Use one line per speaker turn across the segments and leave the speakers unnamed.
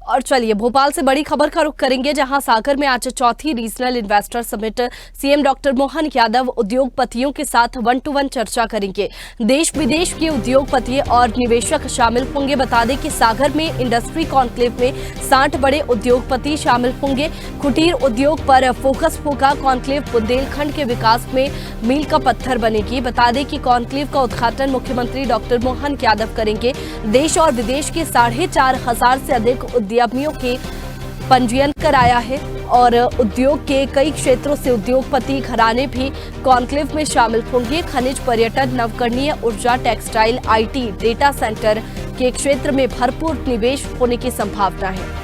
और चलिए भोपाल से बड़ी खबर का रुख करेंगे, जहां सागर में आज चौथी regional investor summit CM doctor Mohan Yadav उद्योगपतियों के साथ 1-to-1 चर्चा करेंगे। देश विदेश के उद्योगपति और निवेशक शामिल होंगे। बता दें कि सागर में इंडस्ट्री कॉन्क्लेव में 60 बड़े उद्योगपति शामिल होंगे। कुटीर उद्योग पर फोकस होगा। कॉन्क्लेव बुंदेलखंड के विकास में मील का पत्थर बनेगी। बता दें कि कॉन्क्लेव का उद्घाटन मुख्यमंत्री डॉक्टर मोहन यादव करेंगे। देश और विदेश के 4,500 से अधिक उद्यमियों के पंजीयन कराया है और उद्योग के कई क्षेत्रों से उद्योगपति घराने भी कॉन्क्लेव में शामिल होंगे। खनिज, पर्यटन, नवकरणीय ऊर्जा, टेक्सटाइल, आईटी, डेटा सेंटर के क्षेत्र में भरपूर निवेश होने की संभावना है।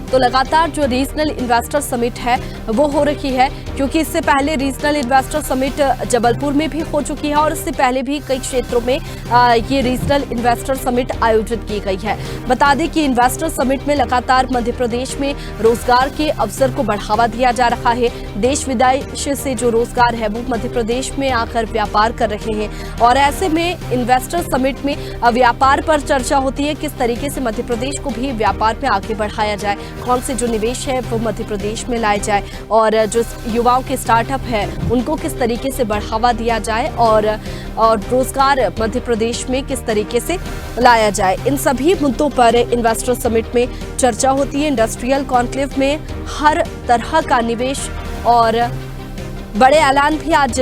तो लगातार जो रीजनल इन्वेस्टर समिट है वो हो रही है, क्योंकि इससे पहले रीजनल इन्वेस्टर समिट जबलपुर में भी हो चुकी है और इससे पहले भी कई क्षेत्रों में ये रीजनल इन्वेस्टर समिट आयोजित की गई है। बता दें कि इन्वेस्टर समिट में लगातार मध्य प्रदेश में रोजगार के अवसर को बढ़ावा दिया जा रहा है। देश विदेश से जो रोजगार है वो मध्य प्रदेश में आकर व्यापार कर रहे हैं और ऐसे में इन्वेस्टर समिट में व्यापार पर चर्चा होती है, किस तरीके से मध्य प्रदेश को भी व्यापार में आगे बढ़ाया जाए, कौन से जो निवेश है वो मध्य प्रदेश में लाए जाए और जो युवाओं के स्टार्टअप है उनको किस तरीके से बढ़ावा दिया जाए और रोजगार मध्य प्रदेश में किस तरीके से लाया जाए। इन सभी मुद्दों पर इन्वेस्टर समिट में चर्चा होती है। इंडस्ट्रियल कॉन्क्लेव में हर तरह का निवेश और बड़े ऐलान भी आज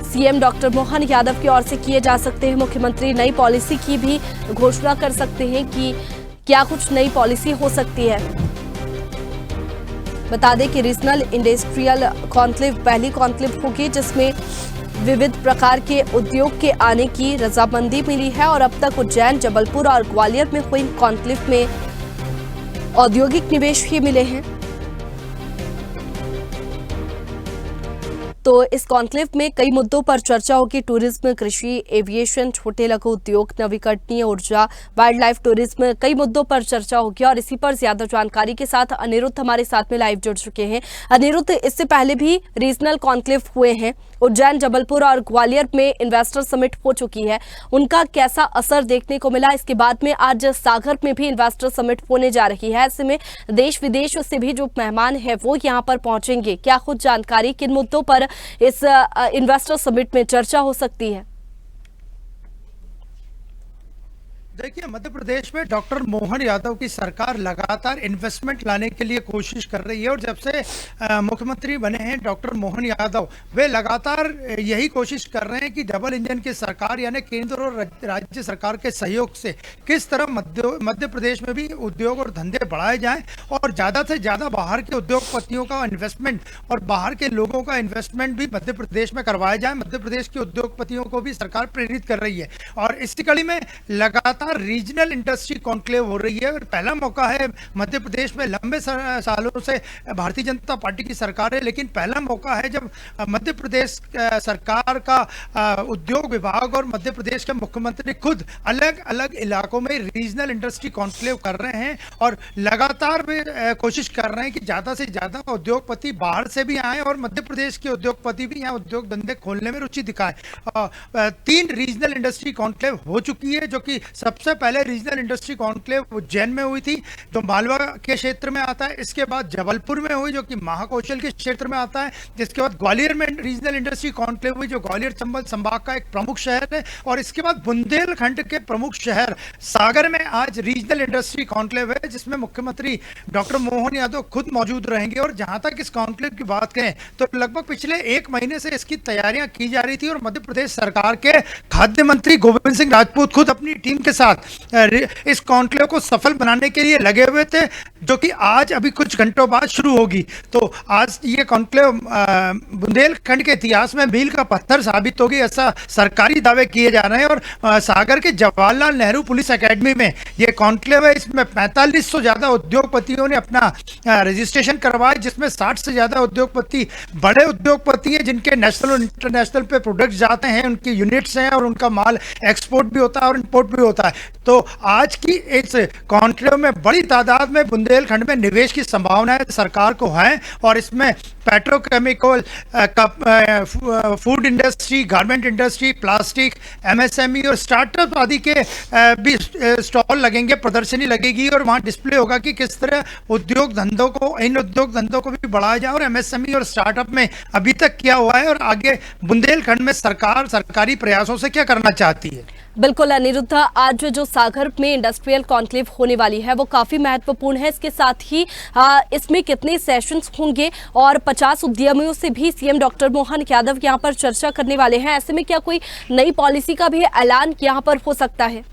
सीएम डॉक्टर मोहन यादव की ओर से किए जा सकते हैं। मुख्यमंत्री नई पॉलिसी की भी घोषणा कर सकते हैं कि क्या कुछ नई पॉलिसी हो सकती है। बता दें कि रीजनल इंडस्ट्रियल कॉन्क्लेव पहली कॉन्क्लेव होगी जिसमें विविध प्रकार के उद्योग के आने की रजामंदी मिली है और अब तक उज्जैन, जबलपुर और ग्वालियर में हुई कॉन्क्लेव में औद्योगिक निवेश ही मिले हैं। तो इस कॉन्क्लेव में कई मुद्दों पर चर्चा होगी। टूरिज्म, कृषि, एविएशन, छोटे लघु उद्योग, नवीकरणीय ऊर्जा, वाइल्ड लाइफ टूरिज्म, कई मुद्दों पर चर्चा होगी और इसी पर ज्यादा जानकारी के साथ अनिरुद्ध हमारे साथ में लाइव जुड़ चुके हैं। अनिरुद्ध, इससे पहले भी रीजनल कॉन्क्लेव हुए हैं, उज्जैन, जबलपुर और ग्वालियर में इन्वेस्टर समिट हो चुकी है, उनका कैसा असर देखने को मिला? इसके बाद में आज सागर में भी इन्वेस्टर समिट होने जा रही है, ऐसे में देश विदेश से भी जो मेहमान है वो यहाँ पर पहुंचेंगे। क्या कुछ जानकारी, किन मुद्दों पर इस इन्वेस्टर समिट में चर्चा हो सकती है?
देखिए, मध्य प्रदेश में डॉक्टर मोहन यादव की सरकार लगातार इन्वेस्टमेंट लाने के लिए कोशिश कर रही है और जब से मुख्यमंत्री बने हैं डॉक्टर मोहन यादव, वे लगातार यही कोशिश कर रहे हैं कि डबल इंजन की सरकार यानी केंद्र और राज्य सरकार के सहयोग से किस तरह मध्य प्रदेश में भी उद्योग और धंधे बढ़ाए जाएं और ज़्यादा से ज़्यादा बाहर के उद्योगपतियों का इन्वेस्टमेंट और बाहर के लोगों का इन्वेस्टमेंट भी मध्य प्रदेश में करवाया जाए। मध्य प्रदेश के उद्योगपतियों को भी सरकार प्रेरित कर रही है और इसी कड़ी में लगातार रीजनल इंडस्ट्री कॉन्क्लेव हो रही है और पहला मौका है मध्य प्रदेश में। लंबे सालों से भारतीय जनता पार्टी की सरकार है, लेकिन पहला मौका है जब मध्य प्रदेश सरकार का उद्योग विभाग और मध्य प्रदेश के मुख्यमंत्री खुद अलग अलग इलाकों में रीजनल इंडस्ट्री कॉन्क्लेव कर रहे हैं और लगातार वे कोशिश कर रहे हैं कि ज़्यादा से ज़्यादा उद्योगपति बाहर से भी आए और मध्य प्रदेश के उद्योगपति भी यहाँ उद्योग धंधे खोलने में रुचि दिखाए। 3 रीजनल इंडस्ट्री कॉन्क्लेव हो चुकी है, जो कि सबसे पहले रीजनल इंडस्ट्री कॉन्क्लेव उज्जैन में हुई थी जो मालवा के क्षेत्र में आता है, इसके बाद जबलपुर में हुई जो कि महाकौशल के क्षेत्र में आता है, जिसके बाद ग्वालियर में रीजनल इंडस्ट्री कॉन्क्लेव हुई जो ग्वालियर चंबल संभाग का एक प्रमुख शहर है और इसके बाद बुंदेलखंड के प्रमुख शहर सागर में आज रीजनल इंडस्ट्री कॉन्क्लेव है जिसमें मुख्यमंत्री डॉक्टर मोहन यादव खुद मौजूद रहेंगे। और जहां तक इस कॉन्क्लेव की बात करें तो लगभग पिछले 1 महीने से इसकी तैयारियां की जा रही थी और मध्य प्रदेश सरकार के खाद्य मंत्री गोविंद सिंह राजपूत खुद अपनी टीम के साथ इस कॉन्क्लेव को सफल बनाने के लिए लगे हुए थे, जो कि आज अभी कुछ घंटों बाद शुरू होगी। तो आज ये कॉन्क्लेव बुंदेलखंड के इतिहास में मील का पत्थर साबित होगी, ऐसा सरकारी दावे किए जा रहे हैं। और सागर के जवाहरलाल नेहरू पुलिस एकेडमी में ये कॉन्क्लेव है, इसमें 4500 ज्यादा उद्योगपतियों ने अपना रजिस्ट्रेशन करवाया, जिसमें 60 से ज्यादा उद्योगपति बड़े उद्योगपति हैं जिनके नेशनल और इंटरनेशनल पे प्रोडक्ट्स जाते हैं, उनकी यूनिट्स हैं और उनका माल एक्सपोर्ट भी होता है और इंपोर्ट भी होता है। तो आज की इस कॉन्क्लेव में बड़ी तादाद में बुंदेलखंड में निवेश की संभावनाएं सरकार को है, और इसमें petrochemical, food industry, garment industry, plastic, MSME और स्टार्टअप आदि के भी स्टॉल लगेंगे, प्रदर्शनी लगेगी, और वहाँ डिस्प्ले होगा कि किस तरह उद्योग धंधों को, इन उद्योग धंधों को भी बढ़ाया जाए, और एमएसएमई और स्टार्टअप में अभी तक क्या हुआ है और आगे बुंदेलखंड में सरकार सरकारी प्रयासों से क्या करना चाहती है।
बिल्कुल अनिरुद्ध, आज जो सागर में इंडस्ट्रियल कॉन्क्लेव होने वाली है वो काफी महत्वपूर्ण है। इसके साथ ही इसमें कितने सेशंस होंगे और 50 उद्यमियों से भी सीएम डॉक्टर मोहन यादव यहाँ पर चर्चा करने वाले हैं। ऐसे में क्या कोई नई पॉलिसी का भी ऐलान यहाँ पर हो सकता है?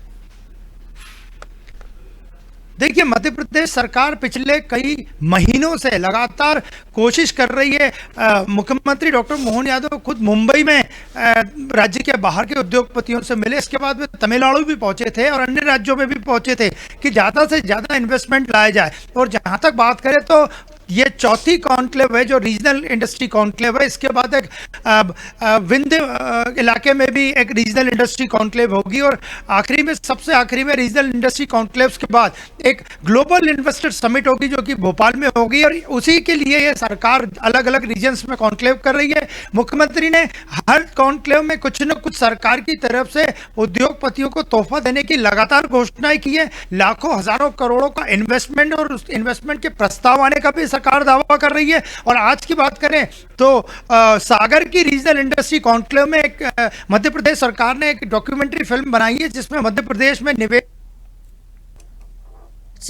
देखिए, मध्य प्रदेश सरकार पिछले कई महीनों से लगातार कोशिश कर रही है। मुख्यमंत्री डॉक्टर मोहन यादव खुद मुंबई में राज्य के बाहर के उद्योगपतियों से मिले, इसके बाद वे तमिलनाडु भी पहुंचे थे और अन्य राज्यों में भी पहुंचे थे कि ज़्यादा से ज़्यादा इन्वेस्टमेंट लाया जाए। और जहां तक बात करें तो ये चौथी कॉन्क्लेव है जो रीजनल इंडस्ट्री कॉन्क्लेव है। इसके बाद एक विंध्य इलाके में भी एक रीजनल इंडस्ट्री कॉन्क्लेव होगी, और आखिरी में, सबसे आखिरी में रीजनल इंडस्ट्री कॉन्क्लेव्स के बाद एक ग्लोबल इन्वेस्टर समिट होगी जो कि भोपाल में होगी, और उसी के लिए ये सरकार अलग अलग रीजन्स में कॉन्क्लेव कर रही है। मुख्यमंत्री ने हर कॉन्क्लेव में कुछ न कुछ सरकार की तरफ से उद्योगपतियों को तोहफा देने की लगातार घोषणाएं की है। लाखों हजारों करोड़ों का इन्वेस्टमेंट और उस इन्वेस्टमेंट के प्रस्ताव आने का भी सरकार दावा कर रही है। और आज की बात करें तो सागर की रीजनल इंडस्ट्री कॉन्क्लेव में एक मध्य प्रदेश सरकार ने एक डॉक्यूमेंट्री फिल्म बनाई है जिसमें मध्य प्रदेश में निवेश।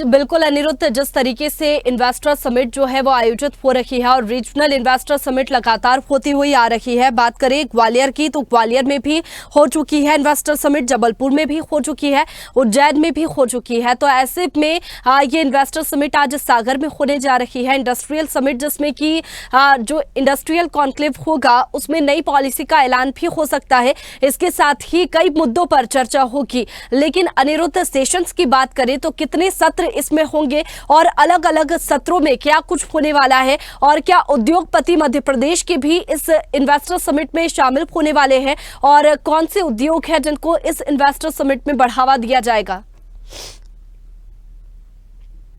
बिल्कुल अनिरुद्ध, जिस तरीके से इन्वेस्टर समिट जो है वो आयोजित हो रही है और रीजनल इन्वेस्टर समिट लगातार होती हुई आ रही है। बात करें ग्वालियर की तो ग्वालियर में भी हो चुकी है इन्वेस्टर समिट, जबलपुर में भी हो चुकी है, उज्जैन में भी हो चुकी है। तो ऐसे में ये इन्वेस्टर समिट आज सागर में होने जा रही है, इंडस्ट्रियल समिट, जिसमें कि जो इंडस्ट्रियल कॉन्क्लेव होगा उसमें नई पॉलिसी का ऐलान भी हो सकता है। इसके साथ ही कई मुद्दों पर चर्चा होगी। लेकिन अनिरुद्ध, सेशंस की बात करें तो कितने सत्र इसमें होंगे और अलग अलग सत्रों में क्या कुछ होने वाला है, और क्या उद्योगपति मध्य प्रदेश के भी इस इन्वेस्टर समिट में शामिल होने वाले हैं, और कौन से उद्योग हैं जिनको इस इन्वेस्टर समिट में बढ़ावा दिया जाएगा?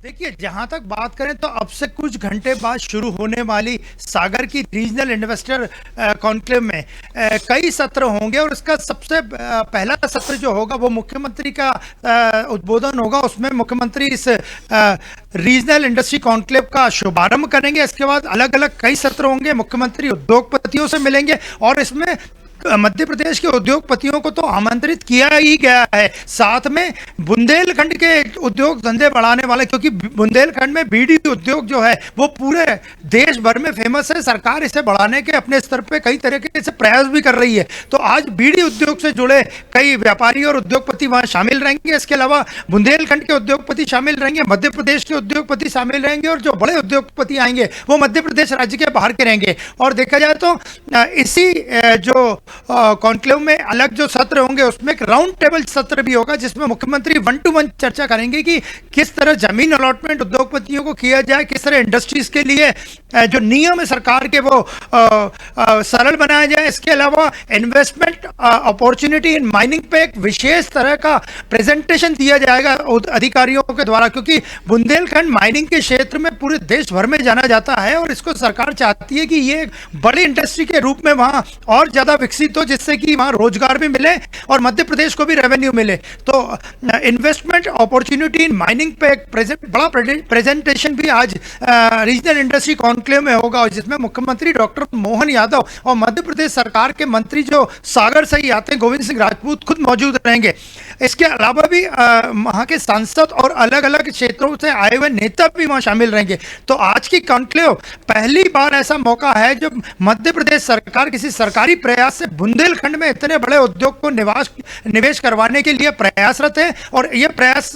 देखिए, जहां तक बात करें तो अब से कुछ घंटे बाद शुरू होने वाली सागर की रीजनल इन्वेस्टर कॉन्क्लेव में कई सत्र होंगे, और इसका सबसे पहला सत्र जो होगा वो मुख्यमंत्री का उद्बोधन होगा। उसमें मुख्यमंत्री इस रीजनल इंडस्ट्री कॉन्क्लेव का शुभारंभ करेंगे। इसके बाद अलग अलग कई सत्र होंगे, मुख्यमंत्री उद्योगपतियों से मिलेंगे, और इसमें मध्य प्रदेश के उद्योगपतियों को तो आमंत्रित किया ही गया है, साथ में बुंदेलखंड के उद्योग धंधे बढ़ाने वाले, क्योंकि बुंदेलखंड में बीड़ी उद्योग जो है वो पूरे देश भर में फेमस है। सरकार इसे बढ़ाने के अपने स्तर पे कई तरह के इसे प्रयास भी कर रही है। तो आज बीड़ी उद्योग से जुड़े कई व्यापारी और उद्योगपति वहां शामिल रहेंगे। इसके अलावा बुंदेलखंड के उद्योगपति शामिल रहेंगे, मध्य प्रदेश के उद्योगपति शामिल रहेंगे, और जो बड़े उद्योगपति आएंगे वो मध्य प्रदेश राज्य के बाहर के रहेंगे। और देखा जाए तो इसी जो कॉन्क्लेव में अलग जो सत्र होंगे उसमें एक राउंड टेबल सत्र भी होगा जिसमें मुख्यमंत्री 1-to-1 चर्चा करेंगे कि किस तरह जमीन अलॉटमेंट उद्योगपतियों को किया जाए, किस तरह इंडस्ट्रीज के लिए जो नियम है सरकार के वो सरल बनाया जाए। इसके अलावा इन्वेस्टमेंट अपॉर्चुनिटी इन माइनिंग पे एक विशेष तरह का प्रेजेंटेशन दिया जाएगा अधिकारियों के द्वारा, क्योंकि बुंदेलखंड माइनिंग के क्षेत्र में पूरे देश भर में जाना जाता है, और इसको सरकार चाहती है कि ये एक बड़ी इंडस्ट्री के रूप में वहां और ज्यादा विकसित हो, जिससे कि वहां रोजगार भी मिले और मध्य प्रदेश को भी रेवेन्यू मिले। तो इन्वेस्टमेंट अपॉर्चुनिटी इन माइनिंग पे एक बड़ा प्रेजेंटेशन भी आज रीजनल इंडस्ट्री कॉन्क्लेव में होगा, जिसमें मुख्यमंत्री डॉक्टर मोहन यादव और मध्य प्रदेश सरकार के मंत्री जो सागर से ही आते हैं, गोविंद सिंह राजपूत, खुद मौजूद रहेंगे। इसके अलावा भी वहां के सांसद और अलग अलग क्षेत्रों से आए हुए नेता भी वहां शामिल रहेंगे। तो आज की कॉन्क्लेव पहली बार ऐसा मौका है जब मध्य प्रदेश सरकार किसी सरकारी प्रयास से बुंदेलखंड में इतने बड़े उद्योग को निवेश करवाने के लिए प्रयासरत है, और यह प्रयास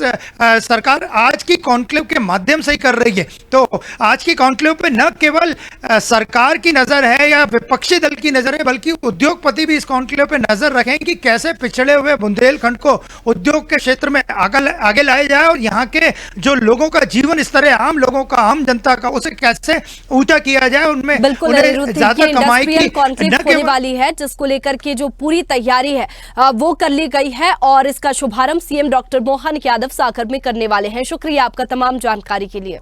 सरकार आज की कॉन्क्लेव के माध्यम से ही कर रही है। तो आज की कॉन्क्लेव पे न केवल सरकार की नजर है या विपक्षी दल की नजर है, बल्कि उद्योगपति भी इस कॉन्क्लेव पे नजर रखें कि कैसे पिछड़े हुए बुंदेलखंड को उद्योग के क्षेत्र में आगे लाया जाए, और यहाँ के जो लोगों का जीवन स्तर है, आम लोगों का, आम जनता का, उसे कैसे ऊंचा किया जाए, उनमें
बिल्कुल
ज्यादा कमाई की
होने वाली है, जिसको लेकर के जो पूरी तैयारी है वो कर ली गई है और इसका शुभारंभ सीएम डॉक्टर मोहन यादव सागर में करने वाले हैं। शुक्रिया आपका तमाम जानकारी के लिए।